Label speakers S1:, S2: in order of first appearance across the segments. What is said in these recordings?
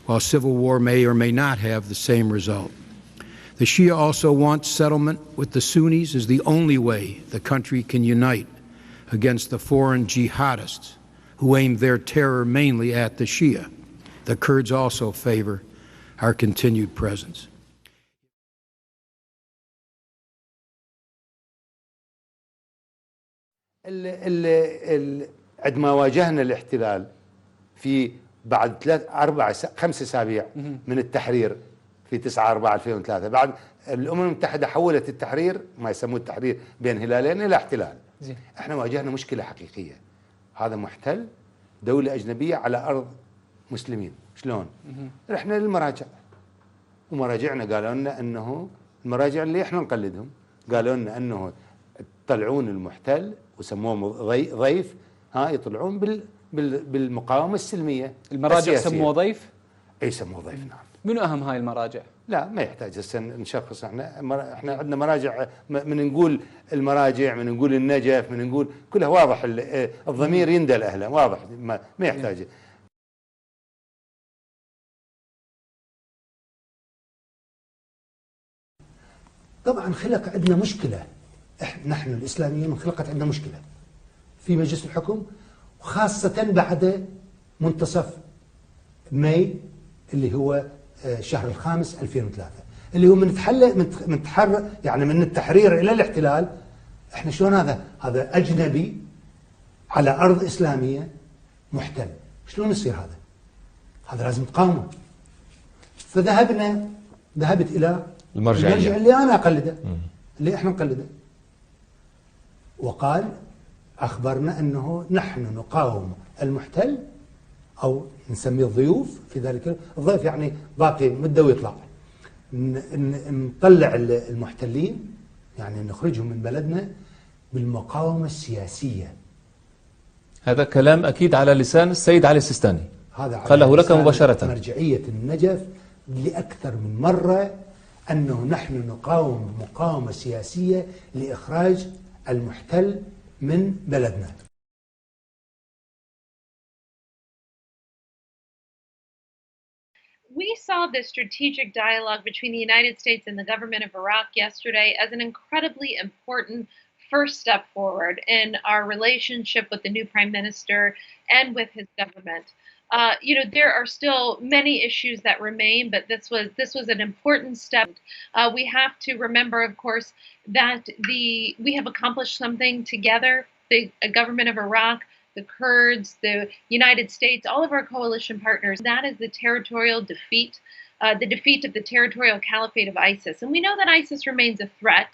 S1: while civil war may or may not have the same result. The Shia also want settlement with the Sunnis as the only way the country can unite against the foreign jihadists who aim their terror mainly at the Shia. The Kurds also favor our continued presence.
S2: عندما واجهنا الاحتلال في بعد 5 أسابيع من التحرير في 9/4/2003، بعد الأمم المتحدة حولت التحرير ما يسموه التحرير بين هلالين إلى احتلال. احنا واجهنا مشكلة حقيقية، هذا محتل دولة أجنبية على أرض مسلمين، شلون؟ رحنا للمراجع ومراجعنا قالوا لنا أنه المراجع اللي احنا نقلدهم قالوا لنا أنه يطلعون المحتل وسموه ضيف، يطلعون بالمقاومة السلمية.
S3: المراجع سموه ضيف؟
S2: اي سموه ضيف، نعم.
S3: منو أهم هاي المراجع؟
S2: لا ما يحتاج هسه نشخص، احنا عندنا مراجع، من نقول المراجع، من نقول النجف، من نقول كلها واضح، الضمير يندى لأهله، واضح، ما يحتاج. طبعا خلق عندنا مشكلة، نحن الإسلاميين خلقت عندنا مشكلة في مجلس الحكم، وخاصة بعد منتصف ماي اللي هو شهر الخامس 2003، اللي هو من التحرير إلى الاحتلال. احنا شلون هذا أجنبي على أرض إسلامية محتل، شلون يصير هذا لازم تقاومه. ذهبت إلى المرجع اللي أنا أقلده، اللي احنا نقلده، وقال أخبرنا أنه نحن نقاوم المحتل، أو نسميه الضيوف في ذلك. الضيف يعني باقي مدة ويطلع، نطلع المحتلين، يعني نخرجهم من بلدنا بالمقاومة السياسية.
S4: هذا كلام أكيد على لسان السيد علي السيستاني،
S2: هذا
S4: قاله لك مباشرة.
S2: مرجعية النجف لأكثر من مرة أنه نحن نقاوم مقاومة سياسية لإخراج المحتل من بلدنا.
S5: We saw this strategic dialogue between the United States and the government of Iraq yesterday as an incredibly important first step forward in our relationship with the new prime minister and with his government. There are still many issues that remain, but this was an important step. We have to remember, of course, that we have accomplished something together. The government of Iraq, the Kurds, the United States, all of our coalition partners. That is the territorial defeat, the defeat of the territorial caliphate of ISIS. And we know that ISIS remains a threat.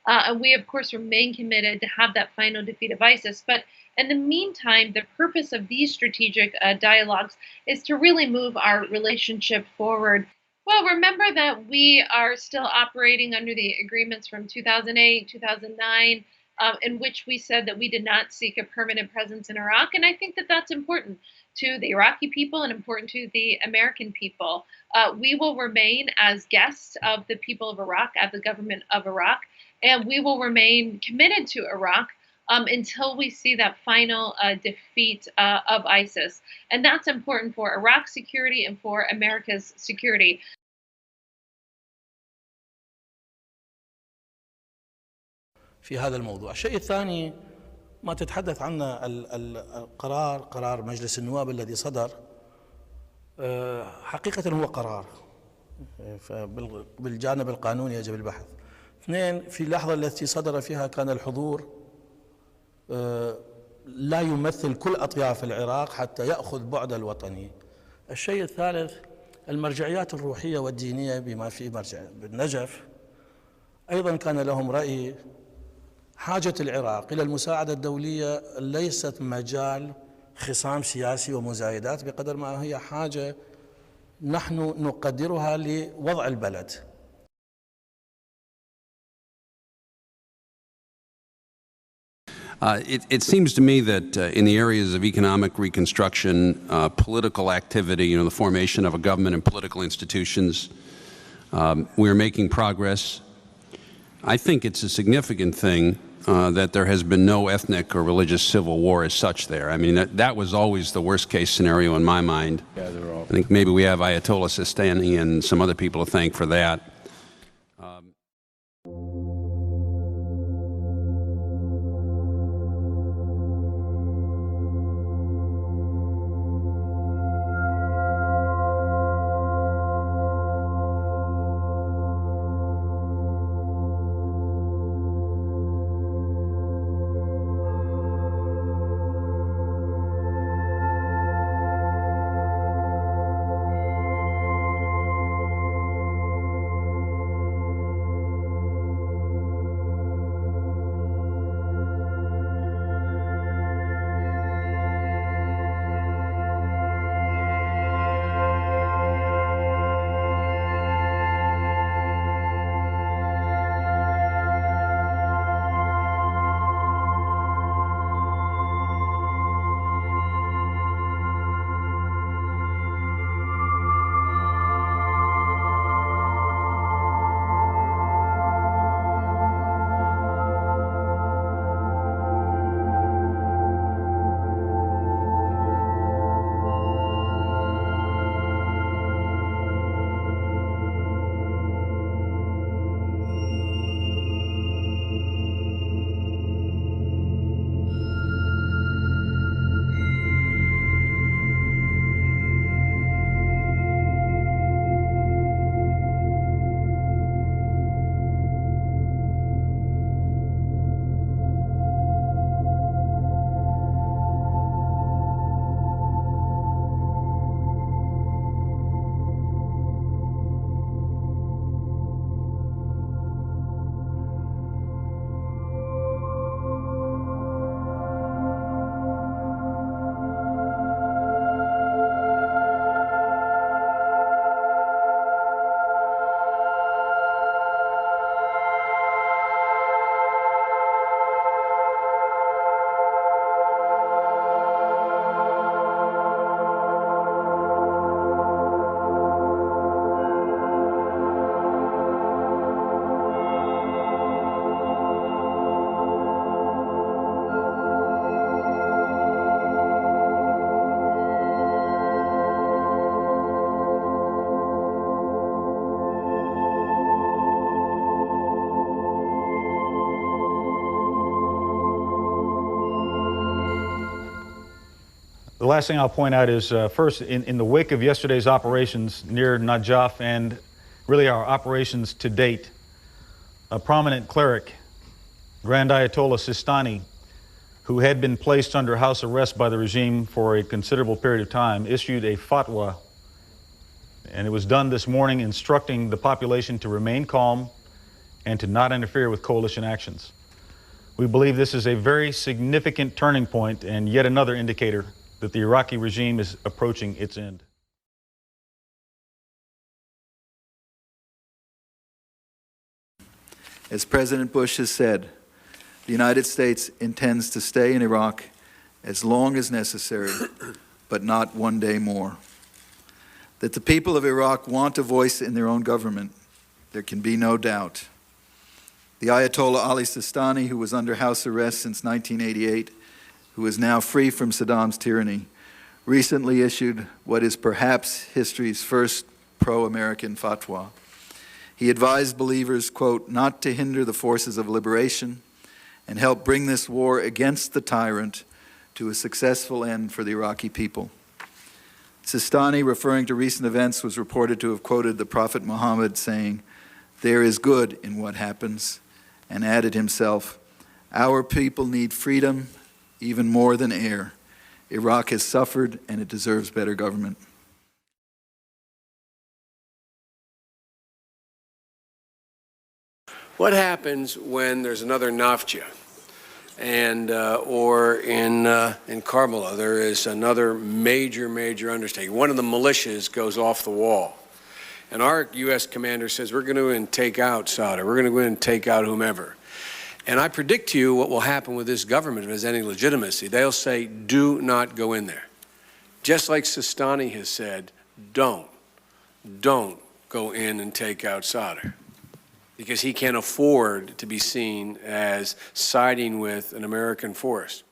S5: And we, of course, remain committed to have that final defeat of ISIS. But in the meantime, the purpose of these strategic dialogues is to really move our relationship forward. Well, remember that we are still operating under the agreements from 2008, 2009, in which we said that we did not seek a permanent presence in Iraq. And I think that that's important to the Iraqi people and important to the American people. We will remain as guests of the people of Iraq, at the government of Iraq, and we will remain committed to Iraq until we see that final defeat of ISIS. And that's important for Iraq's security and for America's security.
S6: في هذا الموضوع. الشيء الثاني ما تتحدث عنه قرار مجلس النواب الذي صدر، حقيقة هو قرار بالجانب القانوني يجب البحث. اثنين، في اللحظة التي صدر فيها كان الحضور لا يمثل كل أطياف العراق حتى يأخذ بعد الوطني. الشيء الثالث، المرجعيات الروحية والدينية بما في مرجع بالنجف أيضا كان لهم رأي. حاجة العراق إلى المساعدة الدولية ليست مجال خصام سياسي ومزايدات بقدر ما هي حاجة نحن نقدرها لوضع البلد.
S7: It seems to me that in the areas of economic reconstruction, political activity, the formation of a government and political institutions, we are making progress. I think it's a significant thing that there has been no ethnic or religious civil war as such there. I mean, that was always the worst case scenario in my mind.
S1: Yeah, they're all.
S7: I think maybe we have Ayatollah Sistani and some other people to thank for that.
S8: The last thing I'll point out is, first, in the wake of yesterday's operations near Najaf and really our operations to date, a prominent cleric, Grand Ayatollah Sistani, who had been placed under house arrest by the regime for a considerable period of time, issued a fatwa, and it was done this morning, instructing the population to remain calm and to not interfere with coalition actions. We believe this is a very significant turning point and yet another indicator that the Iraqi regime is approaching its end.
S9: As President Bush has said, the United States intends to stay in Iraq as long as necessary, but not one day more. That the people of Iraq want a voice in their own government, there can be no doubt. The Ayatollah Ali Sistani, who was under house arrest since 1988, who is now free from Saddam's tyranny, recently issued what is perhaps history's first pro-American fatwa. He advised believers, quote, not to hinder the forces of liberation and help bring this war against the tyrant to a successful end for the Iraqi people. Sistani, referring to recent events, was reported to have quoted the Prophet Muhammad saying, "There is good in what happens," and added himself, "Our people need freedom even more than air. Iraq has suffered and it deserves better government."
S10: What happens when there's another Naftia and or in Karbala there is another major undertaking? One of the militias goes off the wall, and our U.S. commander says, we're going to go in and take out Saudi, we're going to go in and take out whomever. And I predict to you what will happen with this government if it has any legitimacy. They'll say, do not go in there. Just like Sistani has said, don't go in and take out Saudi. because he can't afford to be seen as siding with an American force.